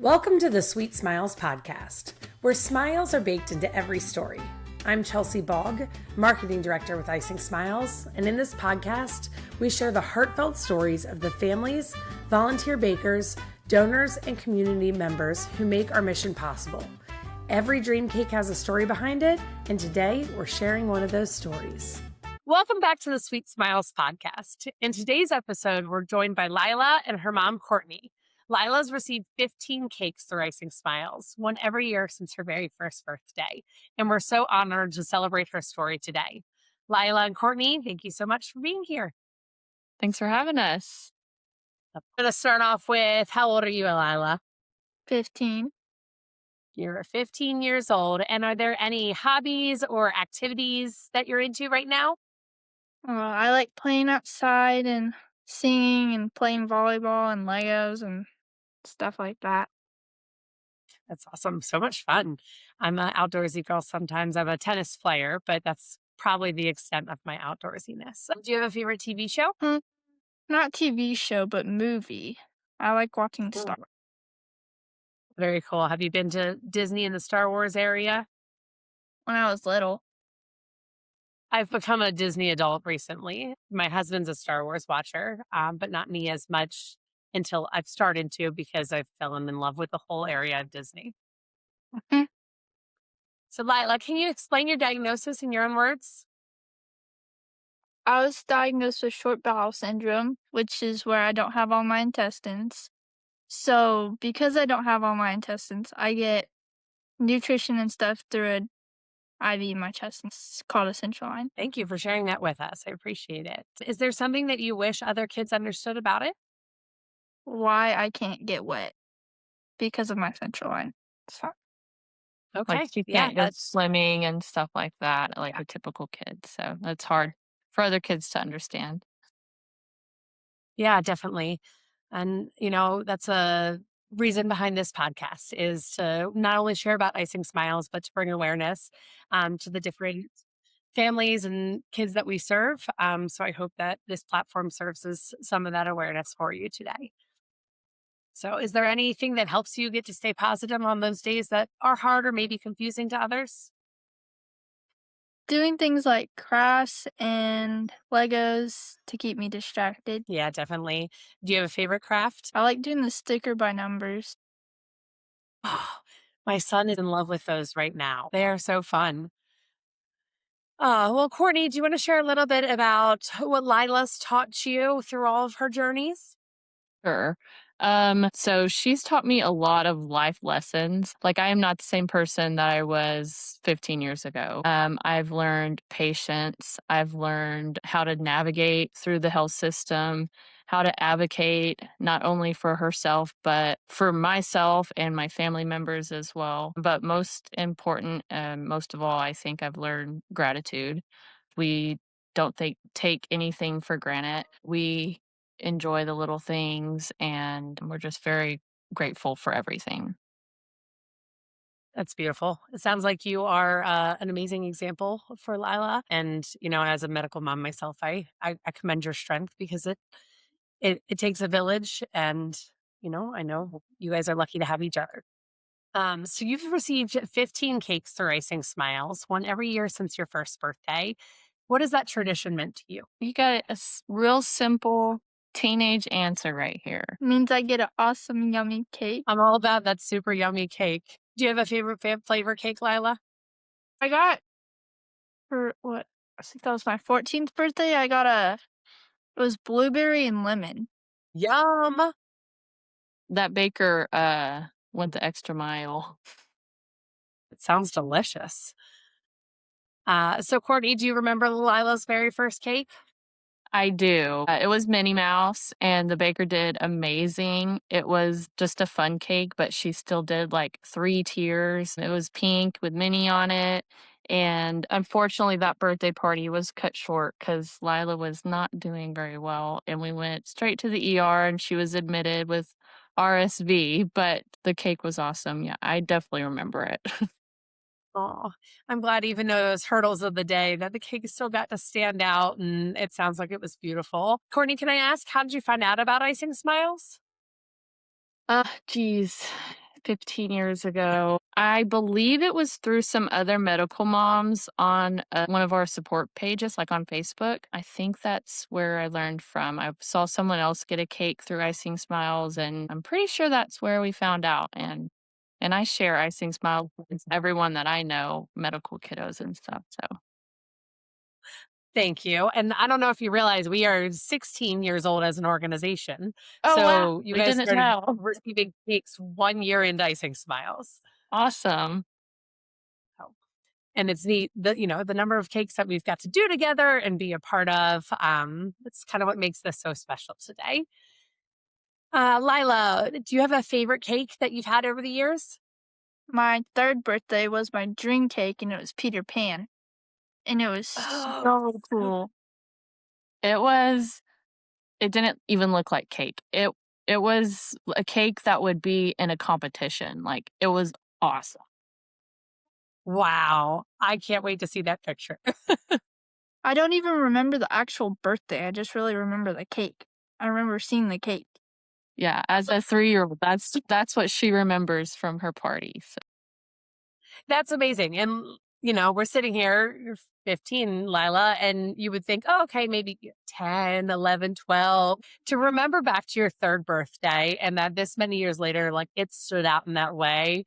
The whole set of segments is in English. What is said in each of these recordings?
Welcome to the Sweet Smiles podcast, where smiles are baked into every story. I'm Chelsea Bogg, Marketing Director with Icing Smiles, and in this podcast, we share the heartfelt stories of the families, volunteer bakers, donors, and community members who make our mission possible. Every dream cake has a story behind it, and today we're sharing one of those stories. Welcome back to the Sweet Smiles podcast. In today's episode, we're joined by Lyla and her mom, Courtney. Lyla's received 15 cakes through Icing Smiles, one every year since her very first birthday, and we're so honored to celebrate her story today. Lyla and Courtney, thank you so much for being here. Thanks for having us. I'm going to start off with, how old are you, Lyla? 15. You're 15 years old, and are there any hobbies or activities that you're into right now? I like playing outside and singing and playing volleyball and Legos and stuff like that. That's awesome. So much fun. I'm an outdoorsy girl sometimes. I'm a tennis player, but that's probably the extent of my outdoorsiness. Do you have a favorite TV show? Not TV show, but movie. I like watching Star Wars. Very cool. Have you been to Disney in the Star Wars area? When I was little. I've become a Disney adult recently. My husband's a Star Wars watcher, but not me as much until I've started to because I fell in love with the whole area of Disney. Mhm. So, Lyla, can you explain your diagnosis in your own words? I was diagnosed with short bowel syndrome, which is where I don't have all my intestines. So, because I don't have all my intestines, I get nutrition and stuff through an IV in my chest. It's called a central line. Thank you for sharing that with us. I appreciate it. Is there something that you wish other kids understood about it? Why I can't get wet because of my central line. So, Okay. Like you Yeah, can't go swimming and stuff like that, like a typical kid. So that's hard for other kids to understand. yeah, definitely. And, that's a reason behind this podcast is to not only share about Icing Smiles, but to bring awareness to the different families and kids that we serve. So I hope that this platform serves as some of that awareness for you today. So is there anything that helps you get to stay positive on those days that are hard or maybe confusing to others? doing things like crafts and Legos to keep me distracted. Yeah, definitely. Do you have a favorite craft? I like doing the sticker by numbers. Oh, my son is in love with those right now. They are so fun. Well, Courtney, do you want to share a little bit about what Lila's taught you through all of her journeys? Sure. So she's taught me a lot of life lessons. Like I am not the same person that I was 15 years ago. I've learned patience. I've learned how to navigate through the health system, how to advocate not only for herself, but for myself and my family members as well. But most important, most of all, I think I've learned gratitude. We don't take anything for granted. We enjoy the little things, and we're just very grateful for everything. That's beautiful. It sounds like you are an amazing example for Lila. And, as a medical mom myself, I commend your strength because it takes a village. And, I know you guys are lucky to have each other. So you've received 15 cakes through Icing Smiles, one every year since your first birthday. What has that tradition meant to you? You got a real simple teenage answer right here. Means I get an awesome, yummy cake. I'm all about that super yummy cake. Do you have a favorite flavor cake, Lila? I got for what? I think that was my 14th birthday. It was blueberry and lemon. Yum. That baker went the extra mile. It sounds delicious. So Courtney, do you remember Lila's very first cake? I do. It was Minnie Mouse, and the baker did amazing. It was just a fun cake, but she still did like 3 tiers. It was pink with Minnie on it. And unfortunately, that birthday party was cut short because Lyla was not doing very well. And we went straight to the ER, and she was admitted with RSV, but the cake was awesome. Yeah, I definitely remember it. Oh, I'm glad even though those hurdles of the day that the cake still got to stand out and it sounds like it was beautiful. Courtney, can I ask, how did you find out about Icing Smiles? Geez. 15 years ago. I believe it was through some other medical moms on one of our support pages, like on Facebook. I think that's where I learned from. I saw someone else get a cake through Icing Smiles, and I'm pretty sure that's where we found out. And I share Icing Smiles with everyone that I know, medical kiddos and stuff. So Thank you. And I don't know if you realize we are 16 years old as an organization. oh wow, So you we guys didn't started know. receiving cakes 1 year into Icing Smiles. Awesome. So, and it's neat that, the number of cakes that we've got to do together and be a part of. It's kind of what makes this so special today. Lyla, do you have a favorite cake that you've had over the years? My third birthday was my dream cake, and it was Peter Pan. And it was Oh, so cool. It didn't even look like cake. It was a cake that would be in a competition. Like, it was awesome. wow. I can't wait to see that picture. I don't even remember the actual birthday. I just really remember the cake. I remember seeing the cake. Yeah, as a 3-year-old, that's what she remembers from her party. So That's amazing. And, we're sitting here, you're 15, Lyla, and you would think, oh, okay, maybe 10, 11, 12. To remember back to your third birthday and that this many years later, like it stood out in that way.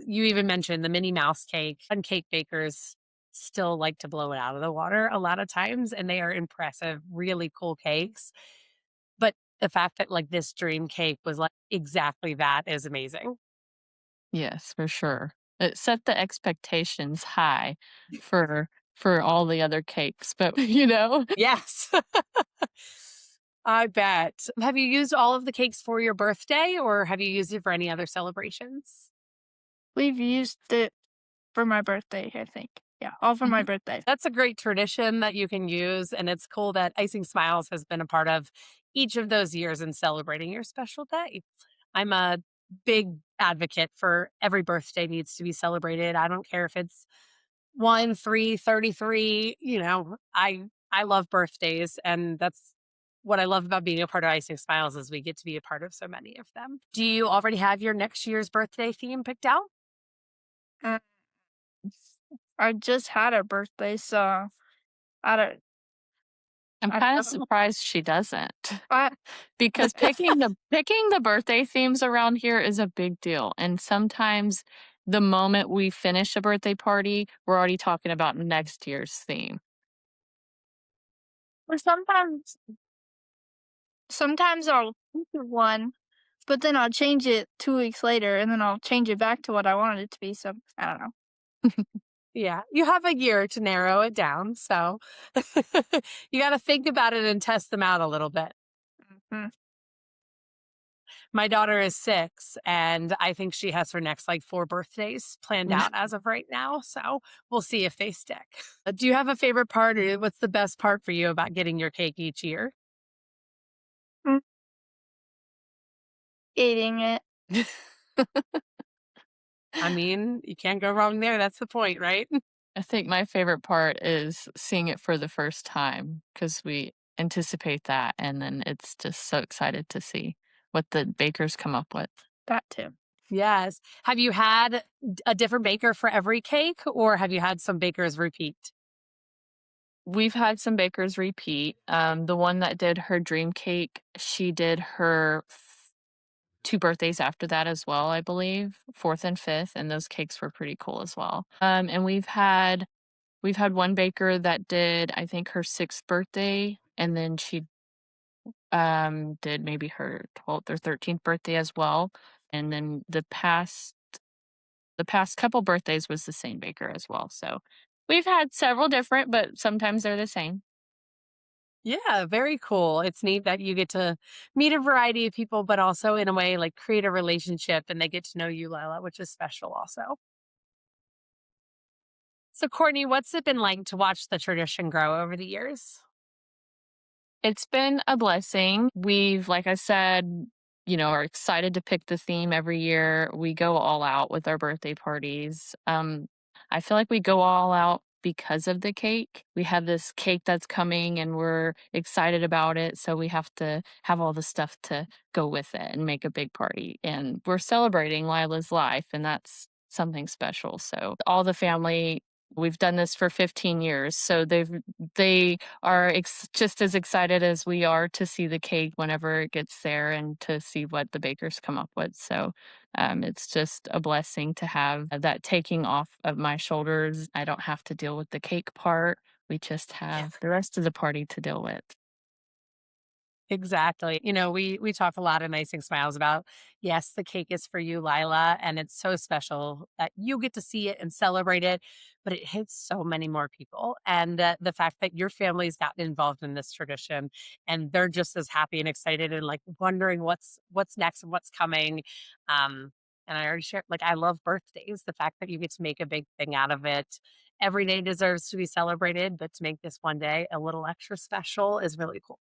You even mentioned the Minnie Mouse cake, and cake bakers still like to blow it out of the water a lot of times. And they are impressive, really cool cakes. But the fact that like this dream cake was like exactly that is amazing. yes, for sure. It set the expectations high for all the other cakes, but Yes. I bet. Have you used all of the cakes for your birthday or have you used it for any other celebrations? We've used it for my birthday, I think. Yeah, all for my Mhm. birthday. That's a great tradition that you can use. And it's cool that Icing Smiles has been a part of each of those years in celebrating your special day. I'm a big advocate for every birthday needs to be celebrated. I don't care if it's 1, 3, 33. I love birthdays, and that's what I love about being a part of Icing Smiles is we get to be a part of so many of them. Do you already have your next year's birthday theme picked out? Mm, I just had a birthday, so I don't I'm I kind of don't know. surprised she doesn't. I Because picking the birthday themes around here is a big deal. And sometimes the moment we finish a birthday party, we're already talking about next year's theme. or sometimes I'll think of one, but then I'll change it 2 weeks later, and then I'll change it back to what I wanted it to be, so I don't know. Yeah, you have a year to narrow it down. So you got to think about it and test them out a little bit. Mhm. My daughter is 6, and I think she has her next like 4 birthdays planned out as of right now. So we'll see if they stick. Do you have a favorite part, or what's the best part for you about getting your cake each year? Mm, eating it. I mean, you can't go wrong there. That's the point, right? I think my favorite part is seeing it for the first time because we anticipate that. And then it's just so excited to see what the bakers come up with. That too. Yes. Have you had a different baker for every cake, or have you had some bakers repeat? We've had some bakers repeat. The one that did her dream cake, she did her 2 birthdays after that as well, I believe, 4th and 5th, and those cakes were pretty cool as well. And we've had one baker that did, I think, her 6th birthday, and then she did maybe her 12th or 13th birthday as well. And then the past couple birthdays was the same baker as well. So we've had several different, but sometimes they're the same. Yeah, very cool. It's neat that you get to meet a variety of people, but also in a way like create a relationship and they get to know you, Lila, which is special also. So, Courtney, what's it been like to watch the tradition grow over the years? It's been a blessing. We've, like I said, are excited to pick the theme every year. We go all out with our birthday parties. I feel like we go all out because of the cake. We have this cake that's coming and we're excited about it. So we have to have all the stuff to go with it and make a big party. And we're celebrating Lila's life, and that's something special. So all the family, we've done this for 15 years. So they are just as excited as we are to see the cake whenever it gets there and to see what the bakers come up with. So it's just a blessing to have that taking off of my shoulders. I don't have to deal with the cake part. We just have the rest of the party to deal with. Exactly. We talk a lot in Icing Smiles about, yes, the cake is for you, Lyla, and it's so special that you get to see it and celebrate it, but it hits so many more people. And the fact that your family's gotten involved in this tradition and they're just as happy and excited and like wondering what's next and what's coming. And I already shared, like, I love birthdays. The fact that you get to make a big thing out of it. Every day deserves to be celebrated, but to make this one day a little extra special is really cool.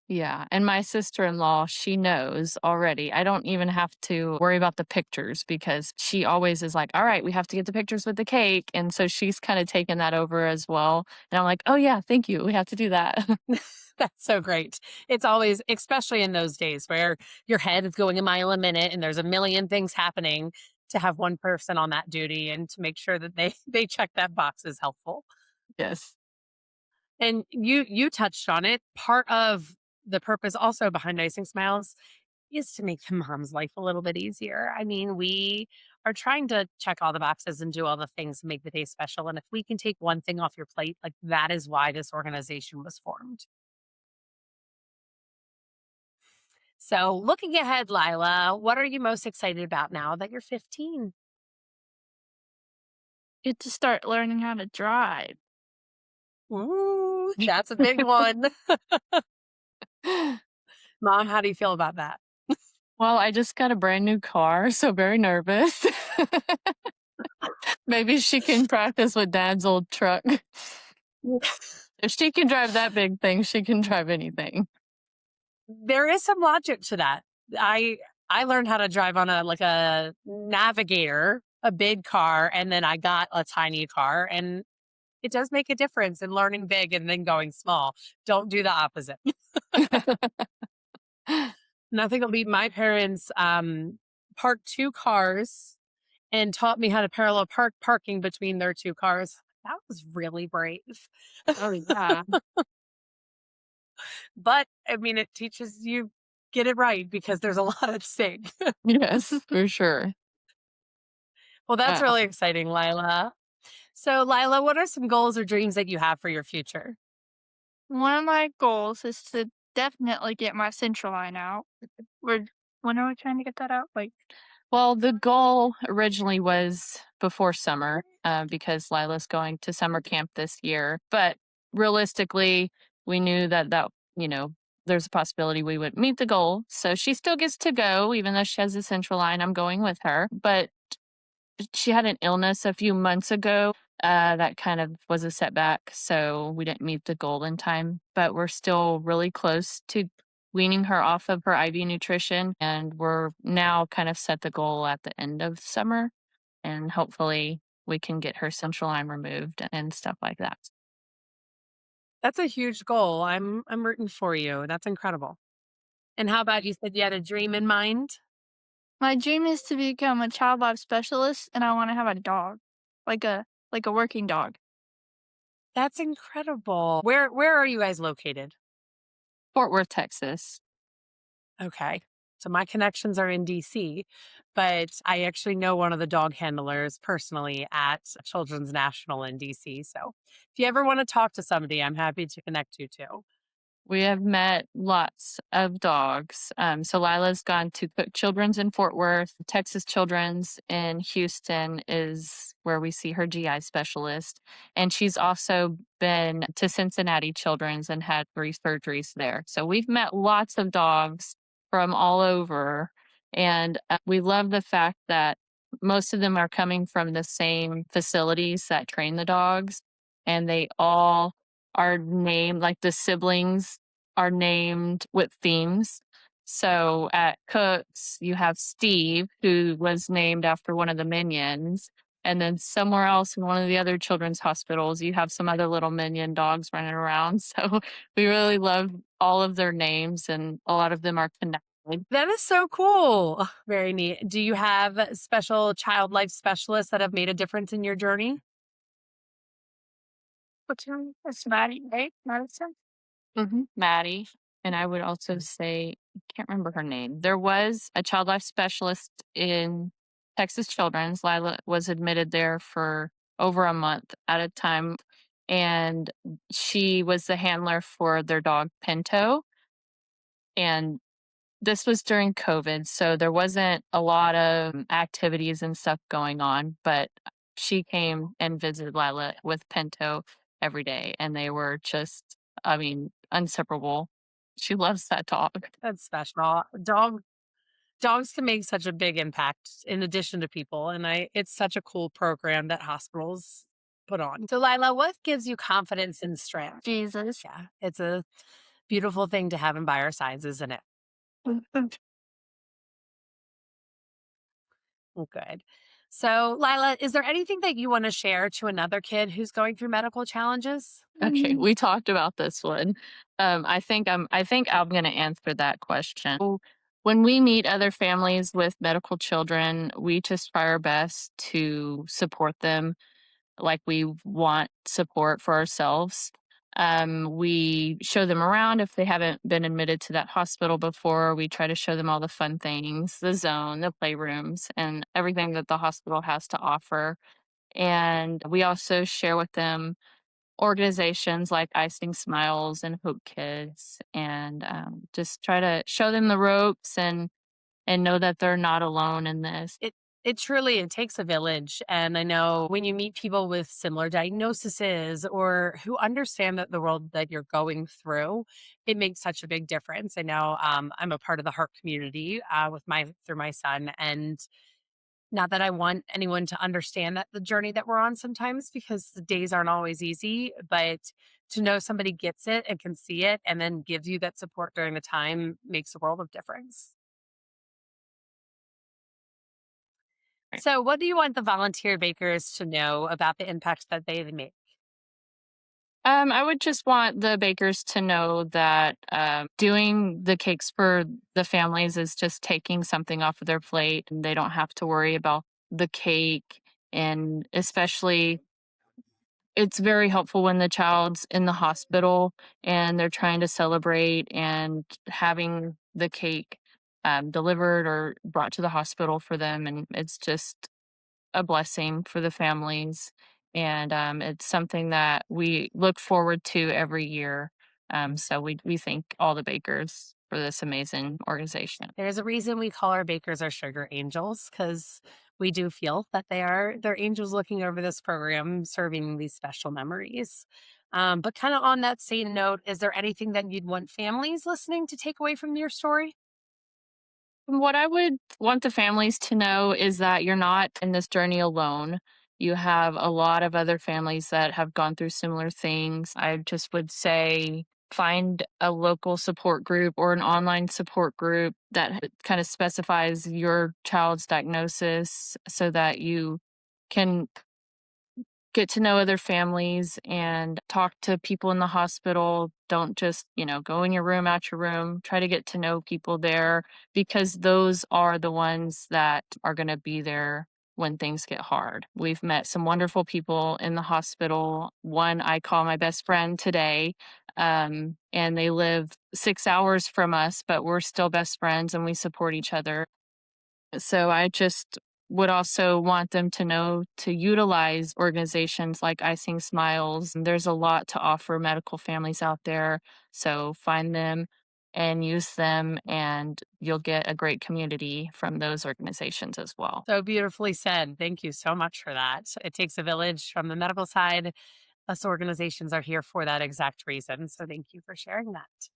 Yeah, and my sister-in-law, she knows already. I don't even have to worry about the pictures because she always is like, "All right, we have to get the pictures with the cake." And so she's kinda taken that over as well. And I'm like, "Oh, yeah, thank you. We have to do that." That's so great. It's always, especially in those days where your head is going a mile a minute and there's a million things happening, to have one person on that duty and to make sure that they they check that box is helpful. Yes. And you touched on it. Part of the purpose also behind Icing Smiles is to make the mom's life a little bit easier. I mean, we are trying to check all the boxes and do all the things to make the day special. And if we can take one thing off your plate, like, that is why this organization was formed. So, looking ahead, Lila, what are you most excited about now that you're 15? Get to start learning how to drive. Ooh, that's a big one. Mom, how do you feel about that? Well, I just got a brand new car, so very nervous. Maybe she can practice with dad's old truck. If she can drive that big thing, she can drive anything. There is some logic to that. I I learned how to drive on a Navigator, a big car, and then I got a tiny car, and it does make a difference in learning big and then going small. Don't do the opposite. Nothing will beat my parents parked two cars and taught me how to parallel parking between their two cars. That was really brave. Oh, yeah. But I mean, it teaches you get it right because there's a lot at stake. Yes, for sure. Well, that's Uh, really exciting, Lila. So, Lila, what are some goals or dreams that you have for your future? One of my goals is to definitely get my central line out. We're when are we trying to get that out? Like, well, the goal originally was before summer because Lila's going to summer camp this year. But realistically, we knew that there's a possibility we would meet the goal. So she still gets to go, even though she has the central line. I'm going with her. But she had an illness a few months ago that kind of was a setback. So we didn't meet the goal in time, but we're still really close to weaning her off of her IV nutrition. And we're now kind of set the goal at the end of summer. And hopefully we can get her central line removed and stuff like that. That's a huge goal. I'm rooting for you. That's incredible. And how about, you said you had a dream in mind? my dream is to become a child life specialist, and I want to have a dog, like a working dog. That's incredible. Where are you guys located? Fort Worth, Texas. Okay. So my connections are in DC, but I actually know one of the dog handlers personally at Children's National in DC. So if you ever want to talk to somebody, I'm happy to connect you to. We have met lots of dogs. So Lila's gone to Cook Children's in Fort Worth. Texas Children's in Houston is where we see her GI specialist. And she's also been to Cincinnati Children's and had 3 surgeries there. So we've met lots of dogs from all over. And we love the fact that most of them are coming from the same facilities that train the dogs. And they all are named, like the siblings are named with themes. So at Cook's, you have Steve, who was named after one of the minions. And then somewhere else in one of the other children's hospitals, you have some other little minion dogs running around. So we really love all of their names, and a lot of them are connected. That is so cool. Very neat. Do you have special child life specialists that have made a difference in your journey? What's her name? It's Maddie, right? Madison? Maddie. And I would also say, I can't remember her name. There was a child life specialist in Texas Children's. Lyla was admitted there for over a month at a time. And she was the handler for their dog Pinto. And this was during COVID, so there wasn't a lot of activities and stuff going on, but she came and visited Lyla with Pinto every day, and they were just, I mean, inseparable. She loves that dog. That's special. Dogs can make such a big impact in addition to people, and it's such a cool program that hospitals put on. So, Lila, what gives you confidence and strength? Jesus. Yeah, it's a beautiful thing to have him by our sides, isn't it? Well, good. So, Lila, is there anything that you want to share to another kid who's going through medical challenges? Okay, we talked about this one. I think I'm going to answer that question. So, when we meet other families with medical children, we just try our best to support them like we want support for ourselves. We show them around if they haven't been admitted to that hospital before. We try to show them all the fun things, the zone, the playrooms, and everything that the hospital has to offer. And we also share with them organizations like Icing Smiles and Hope Kids, and just try to show them the ropes and know that they're not alone in this. It truly it takes a village. And I know when you meet people with similar diagnoses or who understand that the world that you're going through, it makes such a big difference. I know I'm a part of the heart community with my through my son, and not that I want anyone to understand that the journey that we're on sometimes because the days aren't always easy, but to know somebody gets it and can see it and then gives you that support during the time makes a world of difference. So, what do you want the volunteer bakers to know about the impact that they make? I would just want the bakers to know that doing the cakes for the families is just taking something off of their plate, and they don't have to worry about the cake. And especially, it's very helpful when the child's in the hospital and they're trying to celebrate, and having the cake delivered or brought to the hospital for them. And it's just a blessing for the families. And it's something that we look forward to every year. So we thank all the bakers for this amazing organization. There's a reason we call our bakers our sugar angels because we do feel that they're angels looking over this program, serving these special memories. But kind of on that same note, is there anything that you'd want families listening to take away from your story? What I would want the families to know is that you're not in this journey alone. You have a lot of other families that have gone through similar things. I just would say find a local support group or an online support group that kind of specifies your child's diagnosis so that you can get to know other families and talk to people in the hospital. Don't just, go in your room, out your room. Try to get to know people there, because those are the ones that are going to be there when things get hard. We've met some wonderful people in the hospital. One I call my best friend today, and they live 6 hours from us, but we're still best friends and we support each other. So I just would also want them to know to utilize organizations like Icing Smiles. There's a lot to offer medical families out there. So find them and use them, and you'll get a great community from those organizations as well. So beautifully said. Thank you so much for that. It takes a village from the medical side. Us organizations are here for that exact reason. So thank you for sharing that.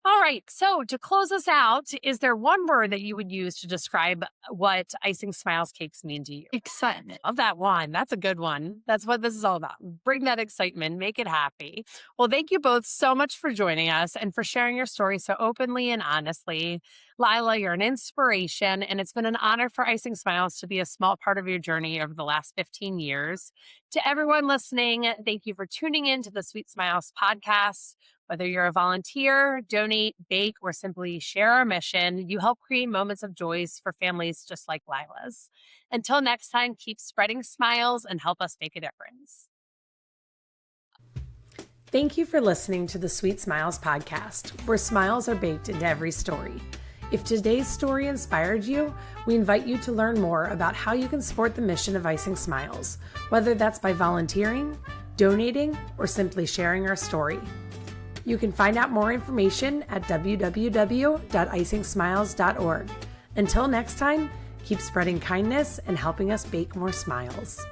All right. So to close us out, is there one word that you would use to describe what Icing Smiles cakes mean to you? Excitement. Love that one. That's a good one. That's what this is all about. Bring that excitement, make it happy. Well, thank you both so much for joining us and for sharing your story so openly and honestly. Lyla, you're an inspiration, and it's been an honor for Icing Smiles to be a small part of your journey over the last 15 years. To everyone listening, thank you for tuning in to the Sweet Smiles podcast. Whether you're a volunteer, donate, bake, or simply share our mission, you help create moments of joy for families just like Lyla's. Until next time, keep spreading smiles and help us make a difference. Thank you for listening to the Sweet Smiles podcast, where smiles are baked into every story. If today's story inspired you, we invite you to learn more about how you can support the mission of Icing Smiles, whether that's by volunteering, donating, or simply sharing our story. You can find out more information at www.icingsmiles.org. Until next time, keep spreading kindness and helping us bake more smiles.